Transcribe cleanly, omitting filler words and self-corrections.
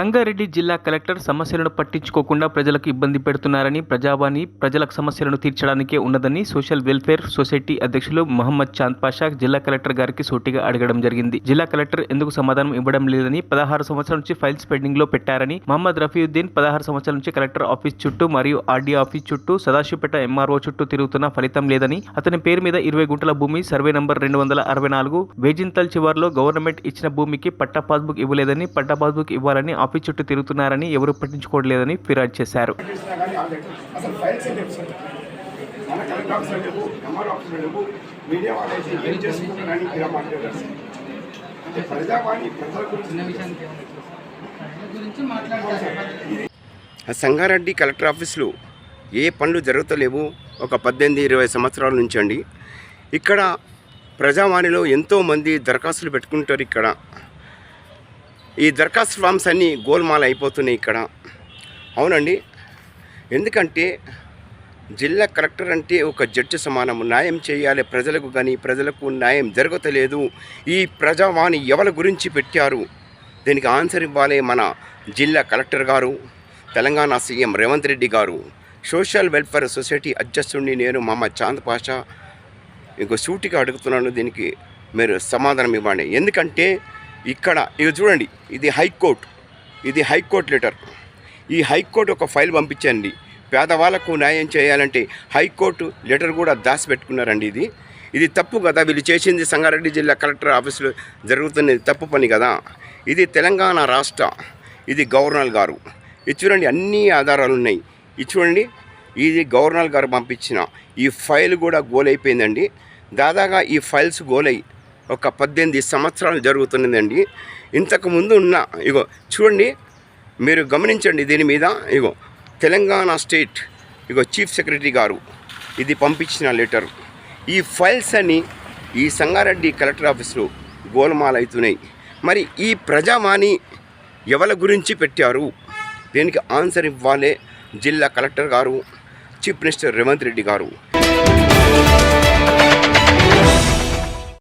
సంగారెడ్డి జిల్లా కలెక్టర్ సమస్యలను పట్టించుకోకుండా ప్రజలకు ఇబ్బంది పెడుతున్నారని, ప్రజావాణి ప్రజల సమస్యలను తీర్చడానికే ఉన్నదని సోషల్ వెల్ఫేర్ సొసైటీ అధ్యక్షులు మహమ్మద్ చాంద్ పాషా జిల్లా కలెక్టర్ గారికి సూటిగా అడగడం జరిగింది. జిల్లా కలెక్టర్ ఎందుకు సమాధానం ఇవ్వడం లేదని, 16 సంవత్సరాల నుంచి ఫైల్స్ పెండింగ్ లో పెట్టారని, మహమ్మద్ రఫీయుద్దీన్ 16 సంవత్సరాల నుంచి కలెక్టర్ ఆఫీస్ చుట్టూ మరియు ఆర్డీ ఆఫీస్ చుట్టూ, సదాశివపేట ఎంఆర్ఓ చుట్టూ తిరుగుతున్న ఫలితం లేదని, అతని పేరు మీద 20 గుంటల భూమి సర్వే నంబర్ 264 వేజింతల్ చివర్లో గవర్నమెంట్ ఇచ్చిన భూమికి పట్టా పాస్బుక్ ఇవ్వలేదని, పట్టా పాస్బుక్ ఇవ్వాలని ఆఫీస్ చుట్టూ తిరుగుతున్నారని, ఎవరు పట్టించుకోవట్లేదని ఫిర్యాదు చేశారు. సంగారెడ్డి కలెక్టర్ ఆఫీసులో ఏ పనులు జరుగుతలేవు. ఒక 18-20 సంవత్సరాల నుంచి అండి. ఇక్కడ ప్రజావాణిలో ఎంతోమంది దరఖాస్తులు పెట్టుకుంటారు. ఇక్కడ ఈ దరఖాస్తు ఫామ్స్ అన్నీ గోల్మాల అయిపోతున్నాయి ఇక్కడ. అవునండి, ఎందుకంటే జిల్లా కలెక్టర్ అంటే ఒక జడ్జి సమానం. న్యాయం చేయాలి ప్రజలకు, కానీ ప్రజలకు న్యాయం జరగతలేదు. ఈ ప్రజావాణి ఎవరి గురించి పెట్టారు, దీనికి ఆన్సర్ ఇవ్వాలి మన జిల్లా కలెక్టర్ గారు, తెలంగాణ సీఎం రేవంత్ రెడ్డి గారు. సోషల్ వెల్ఫేర్ సొసైటీ అధ్యక్షుడిని నేను మహమ్మద్ చాంద్ పాషా ఇంకో సూటిగా అడుగుతున్నాను, దీనికి మీరు సమాధానం ఇవ్వండి. ఎందుకంటే ఇక్కడ ఇది చూడండి, ఇది హైకోర్టు లెటర్. ఈ హైకోర్టు ఒక ఫైల్ పంపించండి. పేదవాళ్ళకు న్యాయం చేయాలంటే హైకోర్టు లెటర్ కూడా దాచిపెట్టుకున్నారండి. ఇది తప్పు కదా. వీళ్ళు చేసింది సంగారెడ్డి జిల్లా కలెక్టర్ ఆఫీసులో జరుగుతున్నది తప్పు పని కదా. ఇది తెలంగాణ రాష్ట్ర, ఇది గవర్నర్ గారు. ఇది చూడండి, అన్ని ఆధారాలు ఉన్నాయి. ఇది చూడండి, ఇది గవర్నర్ గారు పంపించిన ఈ ఫైల్ కూడా గోలైపోయిందండి. దాదాగా ఈ ఫైల్స్ గోలై ఒక 18 సంవత్సరాలు జరుగుతున్నదండి. ఇంతకుముందు ఉన్న ఇగో చూడండి, మీరు గమనించండి. దీని మీద ఇగో తెలంగాణ స్టేట్ చీఫ్ సెక్రటరీ గారు ఇది పంపించిన లెటర్. ఈ ఫైల్స్ అని ఈ సంగారెడ్డి కలెక్టర్ ఆఫీస్లో గోల్మాల్ అవుతున్నాయి. మరి ఈ ప్రజావాణి ఎవరి గురించి పెట్టారు, దీనికి ఆన్సర్ ఇవ్వాలి జిల్లా కలెక్టర్ గారు, చీఫ్ మినిస్టర్ రేవంత్ రెడ్డి గారు.